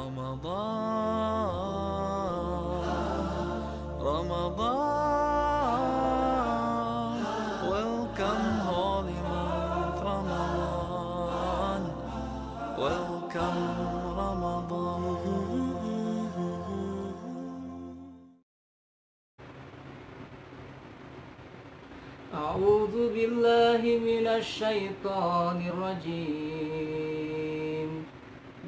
Ramadan, Ramadan, welcome holy month Ramadan, welcome Ramadan. أعوذ بالله من الشيطان الرجيم.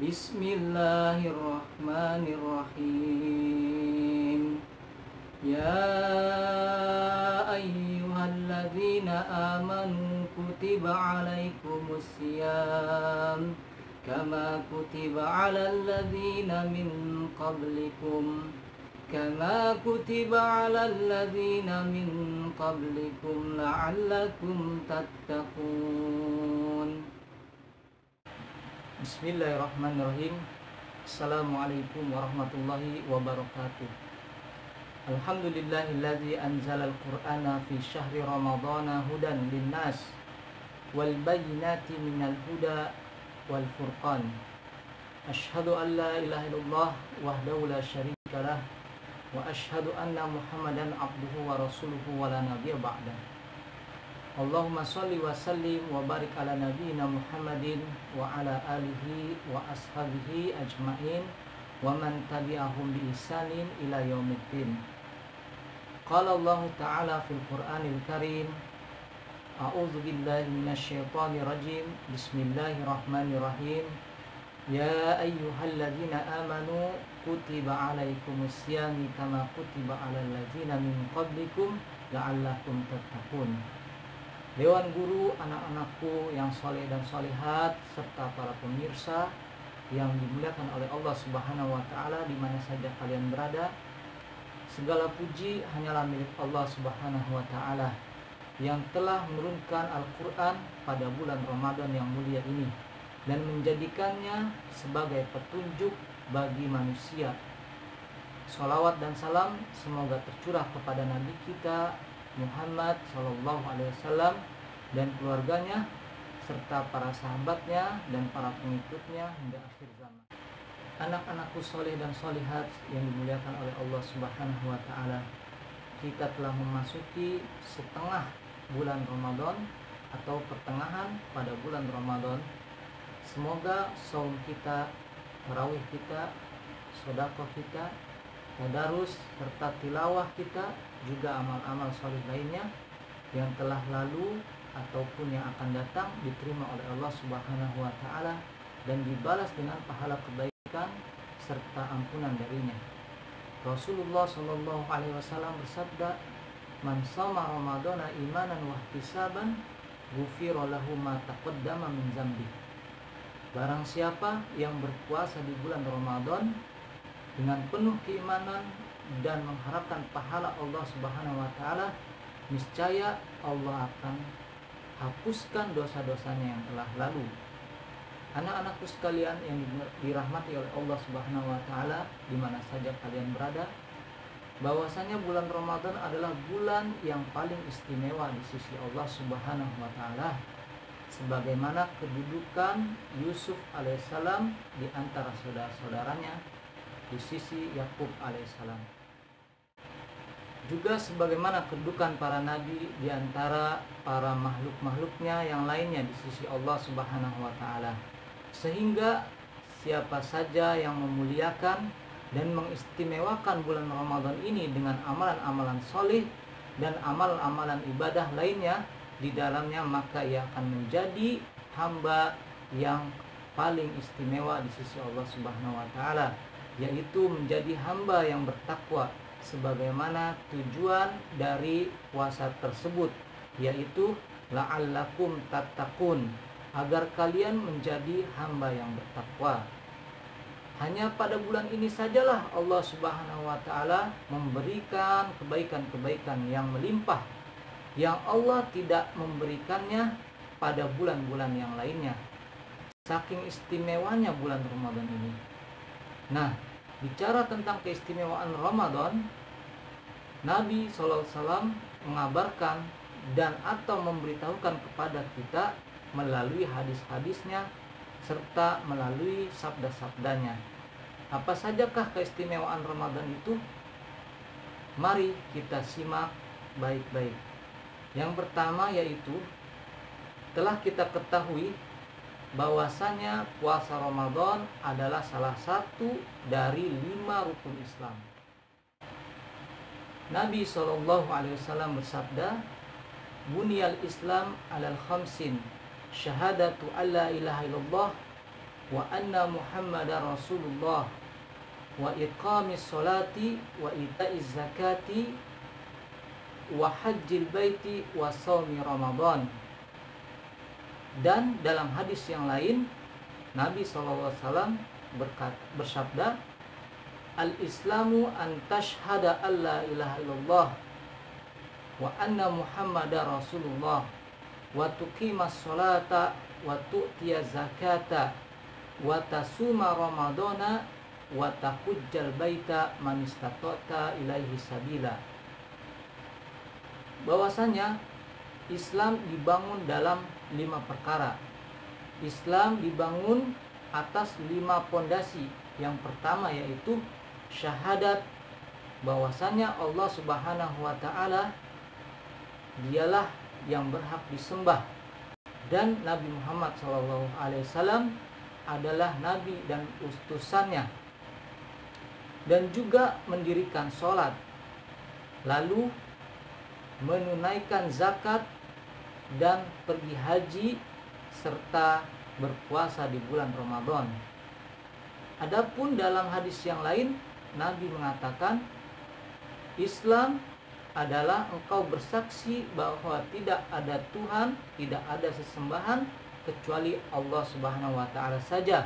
بسم الله الرحمن الرحيم. يا أيها الذين آمنوا كتب عليكم الصيام كما كتب على الذين من قبلكم لعلكم تتقون. Bismillahirrahmanirrahim. Assalamualaikum warahmatullahi wabarakatuh. Alhamdulillahilladzi anzalal qur'ana fi syahri ramadana hudan linnas wal bayyinati minal huda wal furqan. Asyhadu an la ilaha illallah wahdahu la syarika lah wa asyhadu anna Muhammadan abduhu wa rasuluhu wa la nabiyya ba'da. Allahumma shalli wa sallim wa barik ala nabiyyina Muhammadin wa ala alihi wa ashabihi ajmain wa man tabi'ahum bi ihsanin ila yaumiddin. Qala Allah ta'ala fil Qur'anil Karim, a'udzu billahi minasy syaithanir rajim. Bismillahirrahmanirrahim. Ya ayyuhalladzina amanu kutiba alaikumus syiyami kama kutiba alal ladzina min qablikum la'allakum tattaqun. Dewan guru, anak-anakku yang soleh dan solehat, serta para pemirsa yang dimuliakan oleh Allah Subhanahu wa Ta'ala di mana saja kalian berada, segala puji hanyalah milik Allah Subhanahu wa Ta'ala yang telah menurunkan Al-Quran pada bulan Ramadan yang mulia ini dan menjadikannya sebagai petunjuk bagi manusia. Sholawat dan salam semoga tercurah kepada Nabi kita Muhammad SAW dan keluarganya serta para sahabatnya dan para pengikutnya hingga akhir zaman. Anak-anakku soleh dan solihat yang dimuliakan oleh Allah Subhanahu wa Ta'ala, kita telah memasuki setengah bulan Ramadan atau pertengahan pada bulan Ramadan. Semoga saum kita, tarawih kita, sedekah kita, tadarus serta tilawah kita, juga amal-amal saleh lainnya yang telah lalu ataupun yang akan datang diterima oleh Allah Subhanahu wa Ta'ala dan dibalas dengan pahala kebaikan serta ampunan darinya. Rasulullah Shallallahu Alaihi Wasallam bersabda, "Man shoma Ramadana imanan wa ihtisaban, ghufira lahu ma taqaddama min dzambi." Barang siapa yang berpuasa di bulan Ramadan dengan penuh keimanan dan mengharapkan pahala Allah Subhanahu wa Ta'ala, niscaya Allah akan hapuskan dosa-dosanya yang telah lalu. Anak-anakku sekalian yang dirahmati oleh Allah Subhanahu wa Ta'ala di mana saja kalian berada, bahwasanya bulan Ramadan adalah bulan yang paling istimewa di sisi Allah Subhanahu wa Ta'ala, sebagaimana kedudukan Yusuf alaihissalam di antara saudara-saudaranya di sisi Yakub alaihissalam. Juga sebagaimana kedudukan para nabi di antara para makhluk-makhluknya yang lainnya di sisi Allah Subhanahu wa Ta'ala. Sehingga siapa saja yang memuliakan dan mengistimewakan bulan Ramadan ini dengan amalan-amalan soleh dan amalan-amalan ibadah lainnya di dalamnya, maka ia akan menjadi hamba yang paling istimewa di sisi Allah Subhanahu wa Ta'ala, yaitu menjadi hamba yang bertakwa sebagaimana tujuan dari puasa tersebut, yaitu la'allakum tattaqun, agar kalian menjadi hamba yang bertakwa. Hanya pada bulan ini sajalah Allah Subhanahu wa Ta'ala memberikan kebaikan-kebaikan yang melimpah, yang Allah tidak memberikannya pada bulan-bulan yang lainnya. Saking istimewanya bulan Ramadan ini. Nah, bicara tentang keistimewaan Ramadan, Nabi SAW mengabarkan dan atau memberitahukan kepada kita melalui hadis-hadisnya serta melalui sabda-sabdanya. Apa sajakah keistimewaan Ramadan itu? Mari kita simak baik-baik. Yang pertama yaitu telah kita ketahui bahwasanya puasa Ramadan adalah salah satu dari 5 rukun Islam. Nabi SAW bersabda, "Buniyal Islam alal khamsin, syahadatu alla ilaha illallah wa anna Muhammadar Rasulullah wa iqamis sholati wa ita'iz zakati wa hajjil baiti wa shaumi Ramadan." Dan dalam hadis yang lain Nabi SAW bersabda, "Al-Islamu an tashhada alla ilaha illallah wa anna Muhammadar Rasulullah wa tuqimas sholata wa tu'tiyaz zakata wa tasuma Ramadana wa tahujjal baita man istata'ta ilaihi sabila." Bahwasanya Islam dibangun dalam 5 perkara. Islam dibangun atas 5 pondasi. Yang pertama yaitu syahadat bahwasanya Allah Subhanahu wa taala dialah yang berhak disembah dan Nabi Muhammad SAW adalah nabi dan utusannya, dan juga mendirikan sholat, lalu menunaikan zakat dan pergi haji serta berpuasa di bulan Ramadan. Adapun dalam hadis yang lain Nabi mengatakan, Islam adalah engkau bersaksi bahwa tidak ada Tuhan, tidak ada sesembahan kecuali Allah Subhanahu wa taala saja,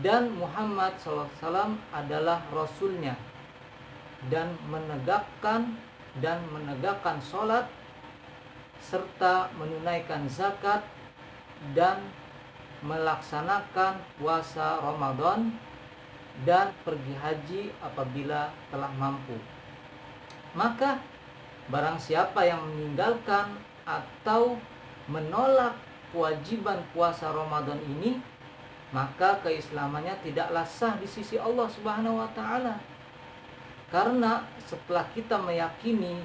dan Muhammad SAW adalah Rasulnya, dan menegakkan sholat serta menunaikan zakat dan melaksanakan puasa Ramadan dan pergi haji apabila telah mampu. Maka barang siapa yang meninggalkan atau menolak kewajiban puasa Ramadan ini, maka keislamannya tidaklah sah di sisi Allah Subhanahu wa taala. Karena setelah kita meyakini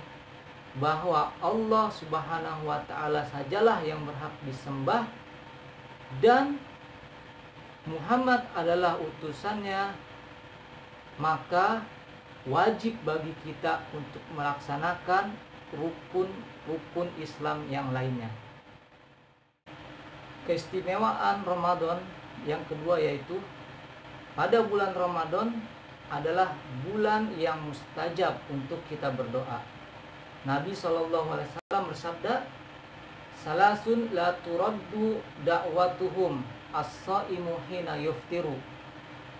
bahwa Allah Subhanahu wa taala sajalah yang berhak disembah dan Muhammad adalah utusannya, maka wajib bagi kita untuk melaksanakan rukun Islam yang lainnya. Keistimewaan Ramadan yang kedua yaitu pada bulan Ramadan adalah bulan yang mustajab untuk kita berdoa. Nabi SAW bersabda, "Salasun la turaddu da'watuhum as-shaimu hina yuftiru."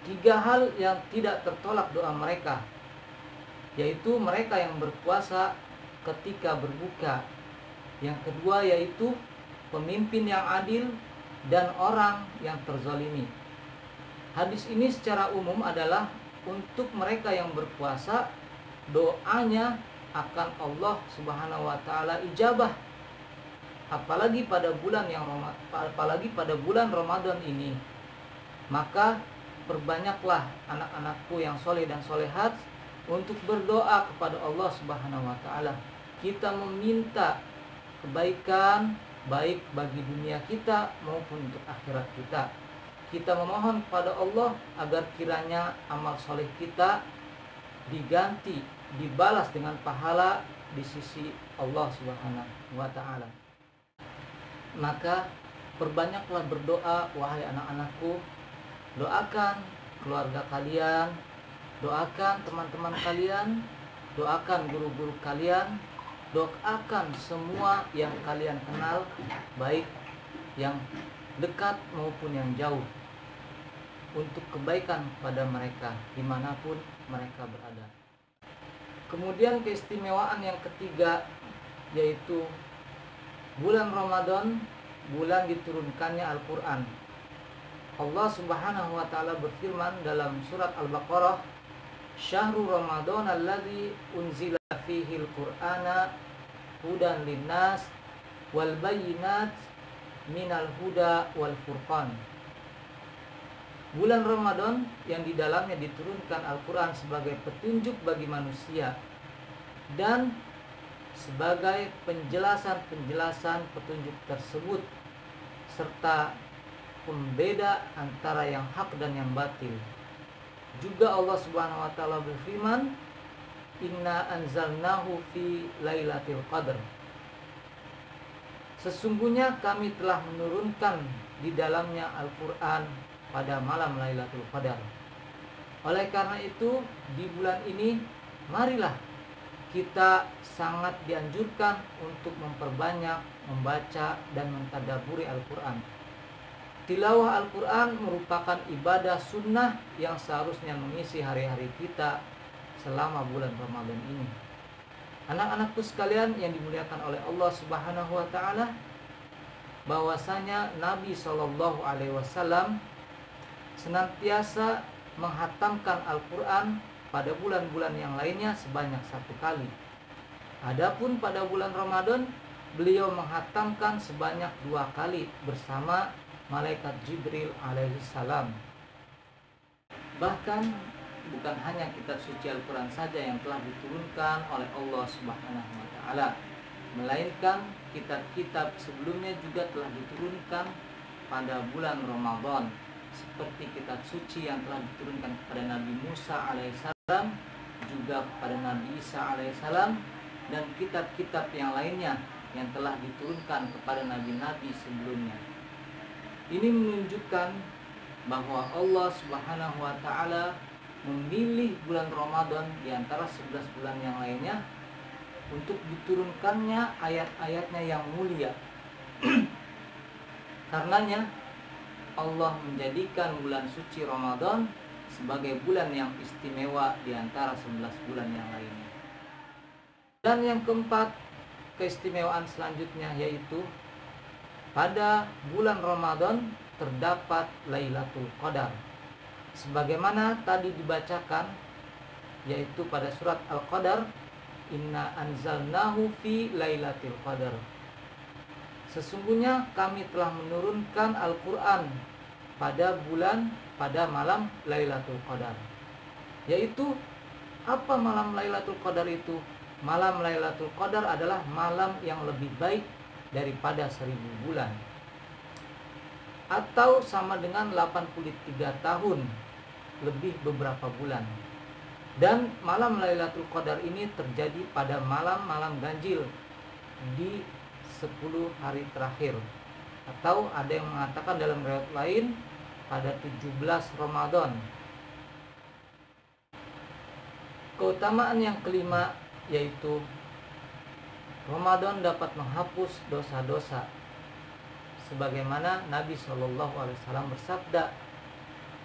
3 hal yang tidak tertolak doa mereka, yaitu mereka yang berpuasa ketika berbuka. Yang kedua yaitu pemimpin yang adil dan orang yang terzalimi. Hadis ini secara umum adalah untuk mereka yang berpuasa, doanya akan Allah Subhanahu wa taala ijabah. Apalagi pada bulan Ramadan ini. Maka perbanyaklah anak-anakku yang soleh dan solehat untuk berdoa kepada Allah Subhanahu wa taala. Kita meminta kebaikan baik bagi dunia kita maupun untuk akhirat kita. Kita memohon kepada Allah agar kiranya amal soleh kita diganti, dibalas dengan pahala di sisi Allah Subhanahu wa taala. Maka perbanyaklah berdoa wahai anak-anakku. Doakan keluarga kalian, doakan teman-teman kalian, doakan guru-guru kalian, doakan semua yang kalian kenal, baik yang dekat maupun yang jauh, untuk kebaikan pada mereka dimanapun mereka berada. Kemudian keistimewaan yang ketiga yaitu bulan Ramadan, bulan diturunkannya Al-Quran. Allah Subhanahu wa taala berfirman dalam surat Al-Baqarah, "Syahrul Ramadan alladzi unzila fihi al-Qur'ana hudan linnas wal bayyinat minal huda wal furqan." Bulan Ramadan yang di dalamnya diturunkan Al-Quran sebagai petunjuk bagi manusia dan sebagai penjelasan-penjelasan petunjuk tersebut serta pembeda antara yang hak dan yang batil. Juga Allah Subhanahu wa taala berfirman, "Inna anzalnahu fi lailatul qadar." Sesungguhnya kami telah menurunkan di dalamnya Al-Quran pada malam Lailatul Qadar. Oleh karena itu, di bulan ini marilah kita sangat dianjurkan untuk memperbanyak membaca dan mentadabburi Al-Quran. Tilawah Al-Quran merupakan ibadah sunnah yang seharusnya mengisi hari-hari kita selama bulan Ramadan ini. Anak-anakku sekalian yang dimuliakan oleh Allah Subhanahu wa taala, bahwasanya Nabi Shallallahu alaihi wasallam senantiasa menghatamkan Al-Quran pada bulan-bulan yang lainnya sebanyak 1 kali. Adapun pada bulan Ramadan, beliau menghatamkan sebanyak 2 kali bersama malaikat Jibril alaihi salam. Bahkan bukan hanya kitab suci Al-Quran saja yang telah diturunkan oleh Allah Subhanahu wa taala, melainkan kitab-kitab sebelumnya juga telah diturunkan pada bulan Ramadan, seperti kitab suci yang telah diturunkan kepada Nabi Musa alaihissalam, juga kepada Nabi Isa alaihissalam, dan kitab-kitab yang lainnya yang telah diturunkan kepada nabi-nabi sebelumnya. Ini menunjukkan bahwa Allah Subhanahu wa taala memilih bulan Ramadan di antara 11 bulan yang lainnya untuk diturunkannya ayat-ayatnya yang mulia. Karenanya Allah menjadikan bulan suci Ramadan sebagai bulan yang istimewa di antara 11 bulan yang lainnya. Dan yang keempat, keistimewaan selanjutnya yaitu pada bulan Ramadan terdapat Lailatul Qadar. Sebagaimana tadi dibacakan, yaitu pada surat Al-Qadar, "Inna anzalnahu fi lailatul qadar." Sesungguhnya kami telah menurunkan Al-Quran pada malam Lailatul Qadar. Yaitu, apa malam Lailatul Qadar itu? Malam Lailatul Qadar adalah malam yang lebih baik daripada 1000 bulan, atau sama dengan 83 tahun lebih beberapa bulan. Dan malam Lailatul Qadar ini terjadi pada malam-malam ganjil di 10 hari terakhir, atau ada yang mengatakan dalam riwayat lain pada 17 Ramadan. Keutamaan yang kelima yaitu Ramadan dapat menghapus dosa-dosa, sebagaimana Nabi SAW bersabda,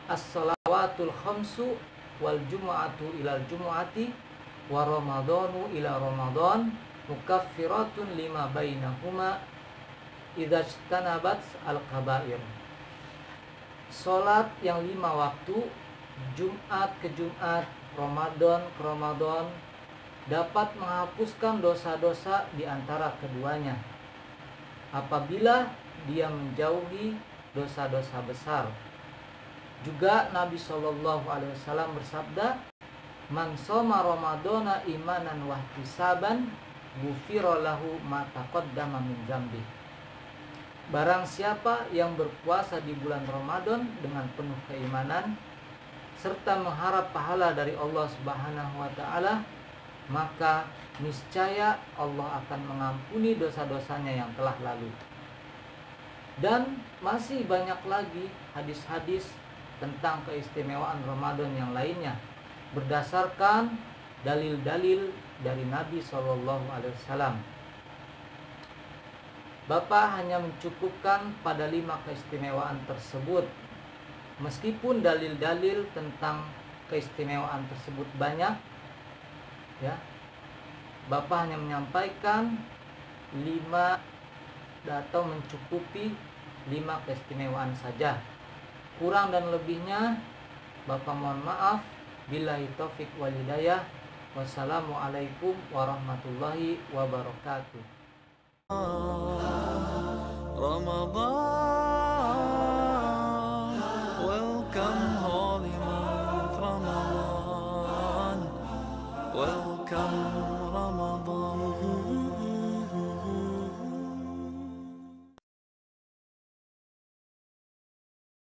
"As-salawatul khamsu wal jumu'atu ilal jumu'ati wa ramadhanu ila ramadhan mukaffiratun lima bainahuma idza ijtanabat al-kabair." Salat yang 5 waktu, Jumat ke Jumat, Ramadan ke Ramadan, dapat menghapuskan dosa-dosa di antara keduanya apabila dia menjauhi dosa-dosa besar. Juga Nabi SAW bersabda, "Man shoma Ramadana imanan wa ihtisaban, ghufira lahu ma taqaddama min dzambi." Barang siapa yang berpuasa di bulan Ramadan dengan penuh keimanan serta mengharap pahala dari Allah Subhanahu wa taala, maka niscaya Allah akan mengampuni dosa-dosanya yang telah lalu. Dan masih banyak lagi hadis-hadis tentang keistimewaan Ramadan yang lainnya berdasarkan dalil-dalil dari Nabi SAW. Bapak hanya mencukupkan pada 5 keistimewaan tersebut. Meskipun dalil-dalil tentang keistimewaan tersebut banyak, ya, Bapak hanya menyampaikan 5 atau mencukupi 5 keistimewaan saja. Kurang dan lebihnya Bapak mohon maaf. Billahi taufik wal hidayah. Wassalamualaikum warahmatullahi wabarakatuh. Ramadan, welcome Welcome Ramadan.